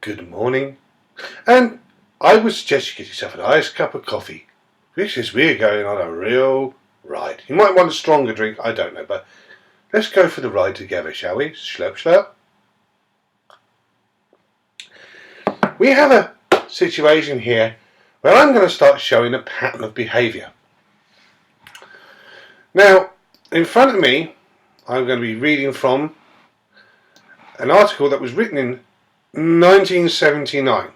Good morning, and I would suggest you get yourself a nice cup of coffee, because we're going on a real ride. You might want a stronger drink, I don't know, but let's go for the ride together, shall we? Slurp, slurp. We have a situation here where I'm going to start showing a pattern of behaviour. Now, in front of me, I'm going to be reading from an article that was written in 1979.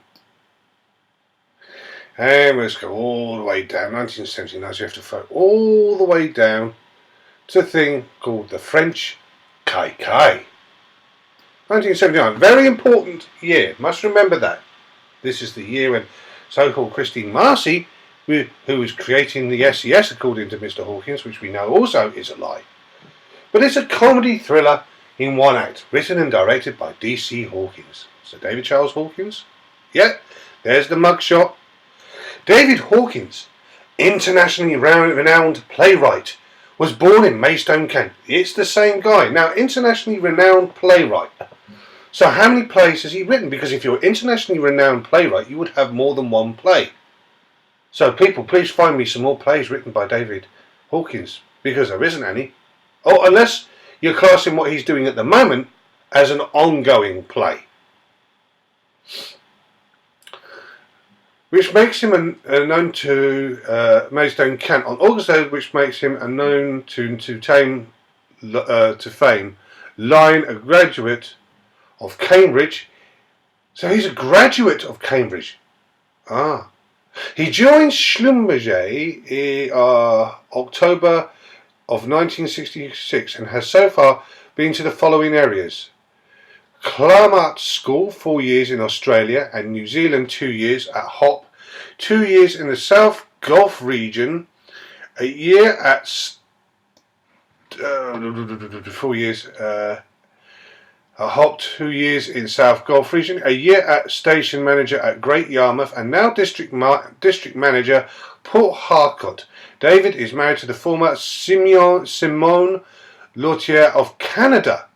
And let's go all the way down, 1979, so you have to float all the way down to a thing called the French Kai. 1979, very important year, must remember that. This is the year when so-called Christine Marcy, who was creating the SES according to Mr. Hawkins, which we know also is a lie. But it's a comedy thriller in one act, written and directed by D.C. Hawkins. So David Charles Hawkins? Yeah, there's the mugshot. David Hawkins, internationally renowned playwright, was born in Maidstone, Kent. It's the same guy. Now, internationally renowned playwright. So how many plays has he written? Because if you're an internationally renowned playwright, you would have more than one play. So people, please find me some more plays written by David Hawkins, because there isn't any. Oh, unless you're classing what he's doing at the moment as an ongoing play, which makes him known to Maidstone, Kent on August 3rd, which makes him known to fame. Line, a graduate of Cambridge. So he's a graduate of Cambridge. Ah. He joined Schlumberger in October of 1966 and has so far been to the following areas: Claremont School, 4 years in Australia and New Zealand, 2 years at HOP, 2 years in the South Gulf region, a year at 4 years at HOP, 2 years in South Gulf region, a year at station manager at Great Yarmouth, and now district manager Port Harcourt. David is married to the former Simone Lautier of Canada.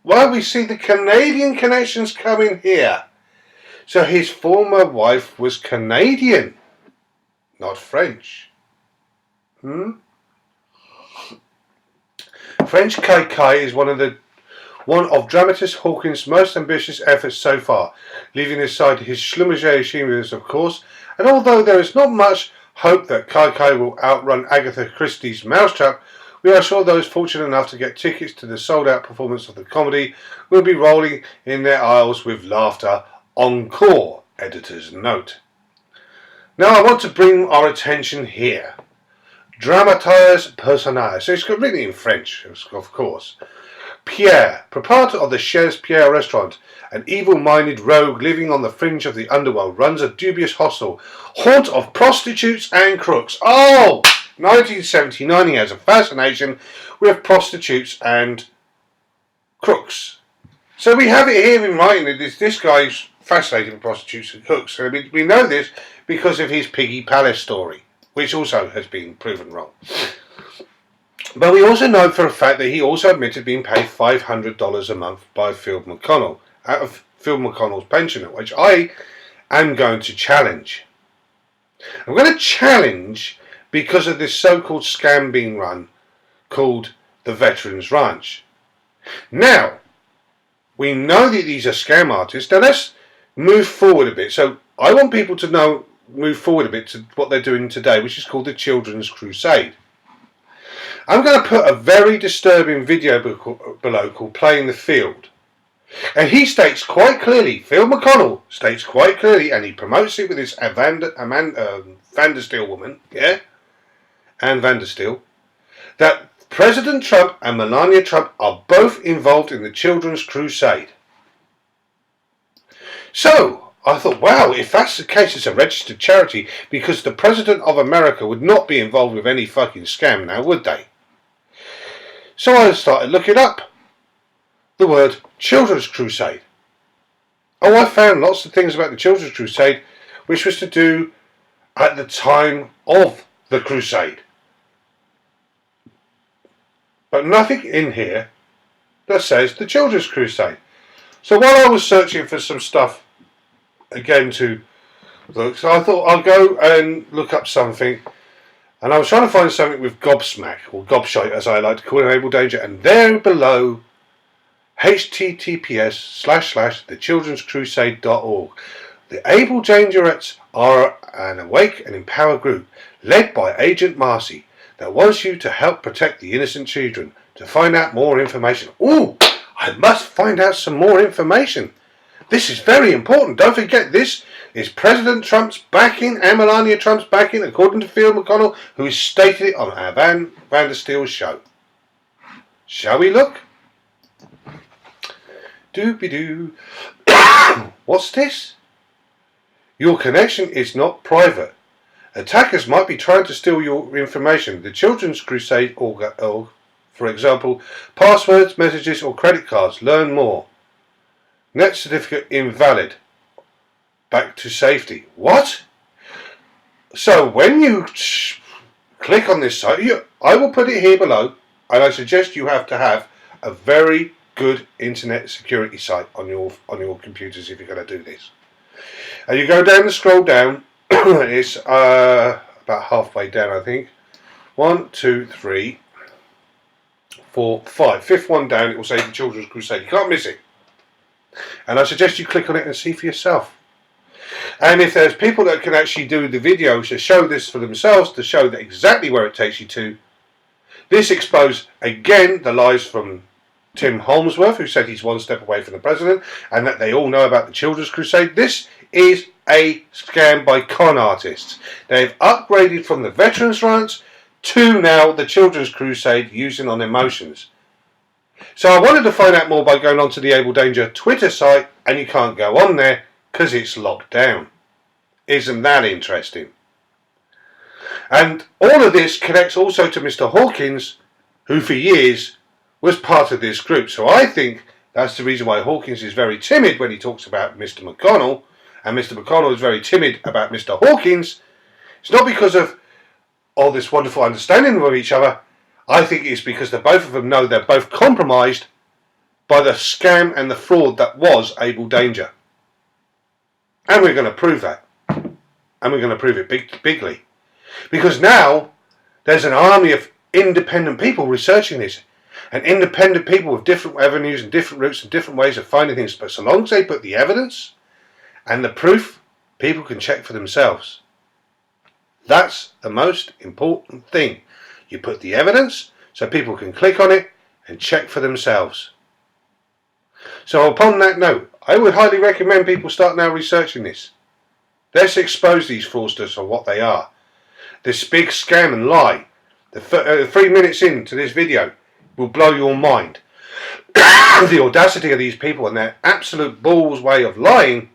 Well, we see the Canadian connections coming here. So his former wife was Canadian, not French. French Kai is one of dramatist Hawkins' most ambitious efforts so far, leaving aside his Schlumberger achievements, of course. And although there is not much hope that Kai will outrun Agatha Christie's Mousetrap, we are sure those fortunate enough to get tickets to the sold-out performance of the comedy will be rolling in their aisles with laughter. Encore, editor's note. Now I want to bring our attention here. Dramatis personae. So it's got written in French, of course. Pierre, proprietor of the Chez Pierre restaurant, an evil-minded rogue living on the fringe of the underworld, runs a dubious hostel, haunt of prostitutes and crooks. Oh, 1979, he has a fascination with prostitutes and crooks. So we have it here in writing that this guy's fascinated with prostitutes and crooks. And we know this because of his Piggy Palace story, which also has been proven wrong. But we also know for a fact that he also admitted being paid $500 a month by Phil McConnell, out of Phil McConnell's pension, which I am going to challenge. I'm going to challenge because of this so-called scam being run called the Veterans Ranch. Now, we know that these are scam artists. Now let's move forward a bit. So I want people to move forward a bit to what they're doing today, which is called the Childrens Crusade. I'm going to put a very disturbing video below called Playing the Field. And he states quite clearly, Phil McConnell states quite clearly, and he promotes it with this Vandersteel woman, yeah? Anne Vandersteel, that President Trump and Melania Trump are both involved in the Children's Crusade. So, I thought, wow, if that's the case, it's a registered charity, because the President of America would not be involved with any fucking scam now, would they? So I started looking up the word Children's Crusade. Oh, I found lots of things about the Children's Crusade, which was to do at the time of the Crusade. But nothing in here that says the Children's Crusade. So while I was searching for some stuff again to look. So I thought I'll go and look up something. And I was trying to find something with gobsmack, or gobshite as I like to call it, Able Danger. And there below, https://thechildrenscrusade.org. The Able Dangerettes are an awake and empowered group led by Agent Marcy that wants you to help protect the innocent children. To find out more information. Ooh, I must find out some more information. This is very important. Don't forget, this is President Trump's backing and Melania Trump's backing, according to Phil McConnell, who has stated it on our Van der Steel's show. Shall we look? Doobie-doo. What's this? Your connection is not private. Attackers might be trying to steal your information. The Children's Crusade org, for example, passwords, messages, or credit cards. Learn more. Net certificate invalid. Back to safety. What? So when you click on this site, I will put it here below, and I suggest you have to have a very good internet security site on your computers if you're going to do this. And you go down and scroll down. It's about halfway down, I think. 1, 2, 3, 4, 5. Fifth one down, it will say the Children's Crusade. You can't miss it. And I suggest you click on it and see for yourself. And if there's people that can actually do the videos to show this for themselves, to show that exactly where it takes you to, this exposed again the lies from Tim Holmesworth, who said he's one step away from the president, and that they all know about the Children's Crusade. This is a scam by con artists. They've upgraded from the veterans' rights to now the Children's Crusade using on emotions. So I wanted to find out more by going on to the Able Danger Twitter site, and you can't go on there because it's locked down. Isn't that interesting? And all of this connects also to Mr. Hawkins, who for years was part of this group. So I think that's the reason why Hawkins is very timid when he talks about Mr. McConnell, and Mr. McConnell is very timid about Mr. Hawkins. It's not because of all this wonderful understanding of each other. I think it's because the both of them know they're both compromised by the scam and the fraud that was Able Danger. And we're going to prove that. And we're going to prove it bigly. Because now there's an army of independent people researching this. And independent people with different avenues and different routes and different ways of finding things. But so long as they put the evidence and the proof, people can check for themselves. That's the most important thing. You put the evidence so people can click on it and check for themselves. So upon that note, I would highly recommend people start now researching this. Let's expose these fraudsters for what they are. This big scam and lie. The 3 minutes into this video will blow your mind. The audacity of these people and their absolute balls way of lying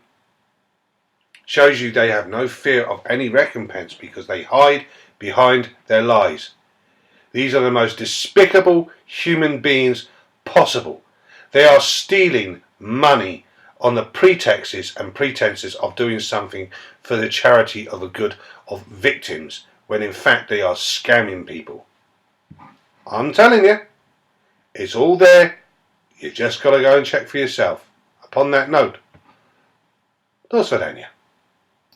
shows you they have no fear of any recompense because they hide behind their lies. These are the most despicable human beings possible. They are stealing money on the pretexts and pretenses of doing something for the charity of the good of victims, when in fact they are scamming people. I'm telling you, it's all there. You just got to go and check for yourself. Upon that note, do svidania.